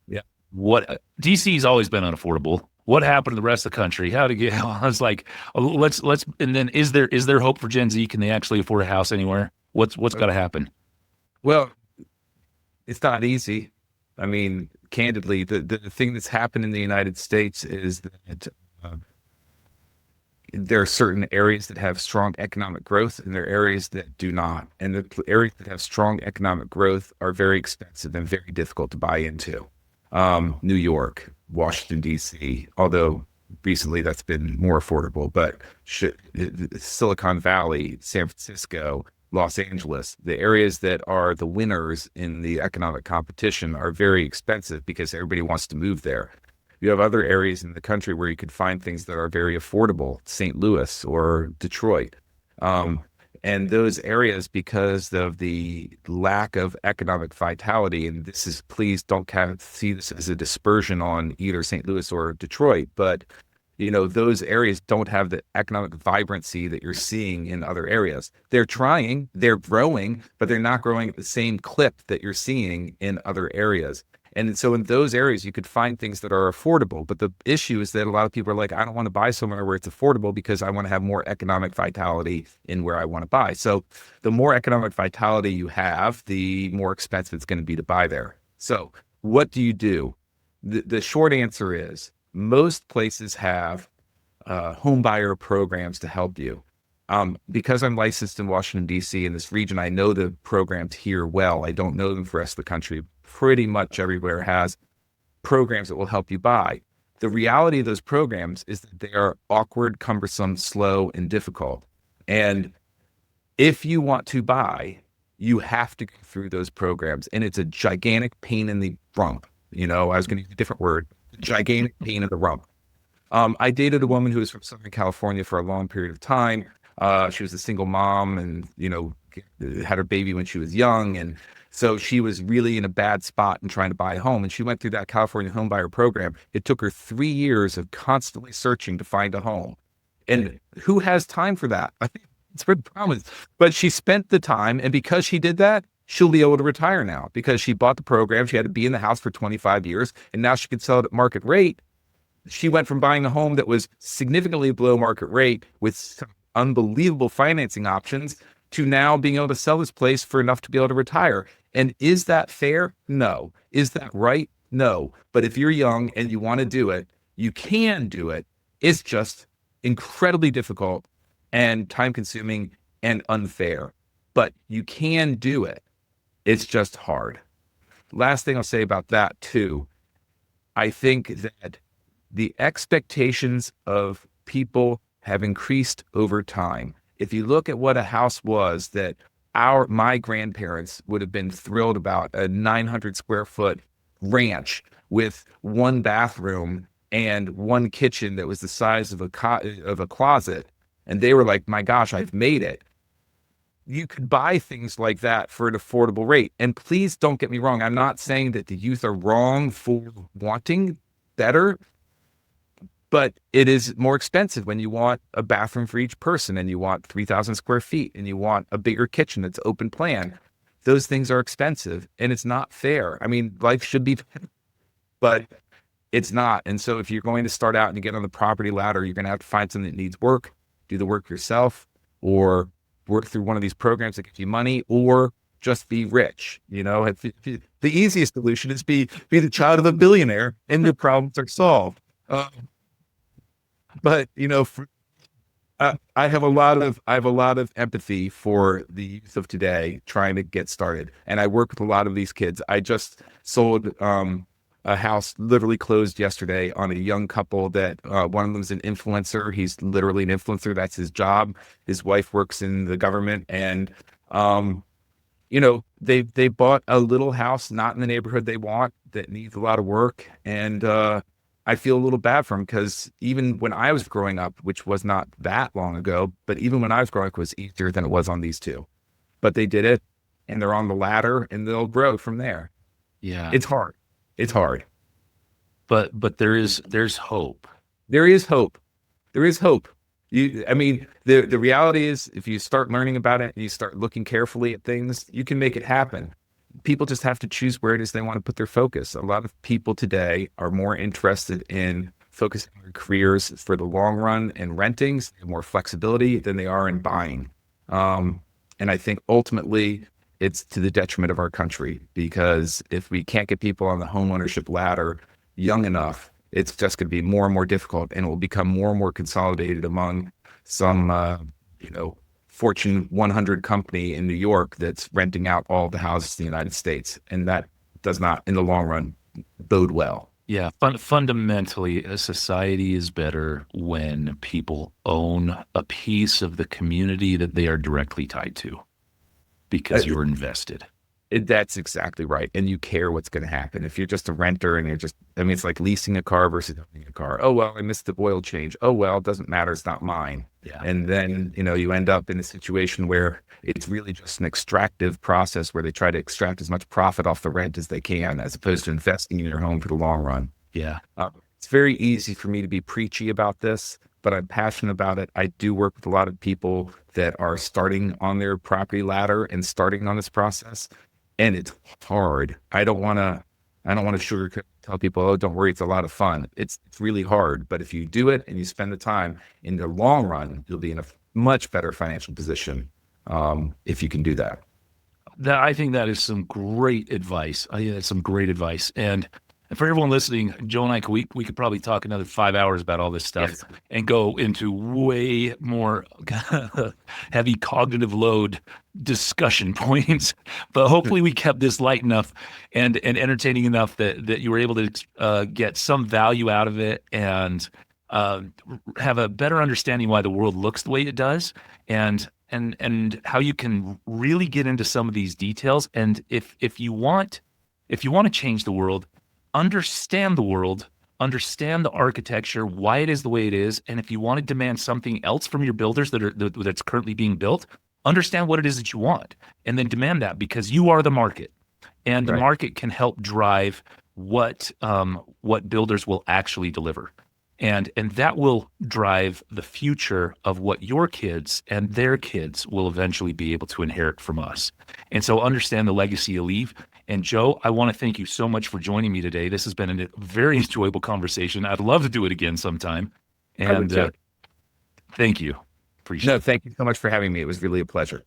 Yeah. What DC's always been unaffordable. What happened to the rest of the country? How to get? I was like, oh, let's. And then is there hope for Gen Z? Can they actually afford a house anywhere? What's got to happen? Well, it's not easy. I mean, candidly, the thing that's happened in the United States is that uh, there are certain areas that have strong economic growth and there are areas that do not. And the areas that have strong economic growth are very expensive and very difficult to buy into. New York, Washington, D.C., although recently that's been more affordable, but Silicon Valley, San Francisco, Los Angeles, the areas that are the winners in the economic competition are very expensive because everybody wants to move there. You have other areas in the country where you could find things that are very affordable, St. Louis or Detroit. Um, and those areas, because of the lack of economic vitality, and this is, please don't kind of see this as a dispersion on either St. Louis or Detroit, but those areas don't have the economic vibrancy that you're seeing in other areas. They're trying, they're growing, but they're not growing at the same clip that you're seeing in other areas. And so in those areas, you could find things that are affordable. But the issue is that a lot of people are like, I don't want to buy somewhere where it's affordable because I want to have more economic vitality in where I want to buy. So the more economic vitality you have, the more expensive it's going to be to buy there. So what do you do? The short answer is most places have home buyer programs to help you. Because I'm licensed in Washington, D.C., in this region, I know the programs here well. I don't know them for the rest of the country. Pretty much everywhere has programs that will help you buy. The reality of those programs is that they are awkward, cumbersome, slow, and difficult. And if you want to buy, you have to go through those programs. And it's a gigantic pain in the rump. I was going to use a different word, gigantic pain in the rump. I dated a woman who was from Southern California for a long period of time. She was a single mom and, had her baby when she was young. And so she was really in a bad spot and trying to buy a home. And she went through that California home buyer program. It took her 3 years of constantly searching to find a home. And who has time for that? I think it's where the problem is. But she spent the time. And because she did that, she'll be able to retire now because she bought the program. She had to be in the house for 25 years. And now she can sell it at market rate. She went from buying a home that was significantly below market rate with some unbelievable financing options to now being able to sell this place for enough to be able to retire. And is that fair? No. Is that right? No. But if you're young and you want to do it, you can do it. It's just incredibly difficult and time consuming and unfair. But you can do it. It's just hard. Last thing I'll say about that too, I think that the expectations of people have increased over time. If you look at what a house was that my grandparents would have been thrilled about, a 900 square foot ranch with one bathroom and one kitchen that was the size of a closet, and they were like, "My gosh, I've made it." You could buy things like that for an affordable rate. And please don't get me wrong. I'm not saying that the youth are wrong for wanting better. But it is more expensive when you want a bathroom for each person and you want 3,000 square feet and you want a bigger kitchen that's open plan. Those things are expensive and it's not fair. I mean, life should be, but it's not. And so if you're going to start out and you get on the property ladder, you're going to have to find something that needs work, do the work yourself, or work through one of these programs that gives you money, or just be rich. The easiest solution is be the child of a billionaire and the problems are solved. But I have a lot of empathy for the youth of today trying to get started, and I work with a lot of these kids. I just sold a house, literally closed yesterday, on a young couple that one of them is an influencer. He's literally an influencer. That's his job. His wife works in the government, and they bought a little house not in the neighborhood they want that needs a lot of work, and I feel a little bad for them because even when I was growing up, which was not that long ago, but even when I was growing up, it was easier than it was on these two. But they did it, and they're on the ladder, and they'll grow from there. Yeah. It's hard. It's hard. But there's hope. There is hope. There is hope. I mean, the reality is, if you start learning about it and you start looking carefully at things, you can make it happen. People just have to choose where it is they want to put their focus. A lot of people today are more interested in focusing on their careers for the long run and renting, so they have more flexibility than they are in buying. And I think ultimately it's to the detriment of our country, because if we can't get people on the home ownership ladder young enough, it's just going to be more and more difficult, and it will become more and more consolidated among some, Fortune 100 company in New York that's renting out all the houses in the United States. And that does not, in the long run, bode well. Yeah, fundamentally, a society is better when people own a piece of the community that they are directly tied to because you're invested. That's exactly right. And you care what's going to happen. If you're just a renter and it's like leasing a car versus owning a car. Oh, well, I missed the oil change. Oh, well, it doesn't matter. It's not mine. Yeah. And then, you end up in a situation where it's really just an extractive process where they try to extract as much profit off the rent as they can, as opposed to investing in your home for the long run. Yeah. It's very easy for me to be preachy about this, but I'm passionate about it. I do work with a lot of people that are starting on their property ladder and starting on this process. And it's hard. I don't want to sugarcoat, tell people, oh, don't worry, it's a lot of fun. It's really hard. But if you do it and you spend the time, in the long run, you'll be in a much better financial position if you can do that. I think that is some great advice. I think that's some great advice. And for everyone listening, Joe and I, we could probably talk another 5 hours about all this stuff. Yes. And go into way more heavy cognitive load discussion points. But hopefully we kept this light enough and entertaining enough that you were able to get some value out of it and have a better understanding why the world looks the way it does, and how you can really get into some of these details. And if you want to change the world, understand the world, understand the architecture, why it is the way it is. And if you want to demand something else from your builders that's currently being built, understand what it is that you want, and then demand that, because you are the market, and the market can help drive what builders will actually deliver. And that will drive the future of what your kids and their kids will eventually be able to inherit from us. And so understand the legacy you leave. And Joe, I want to thank you so much for joining me today. This has been a very enjoyable conversation. I'd love to do it again sometime. And thank you. Appreciate it. No, thank you so much for having me. It was really a pleasure.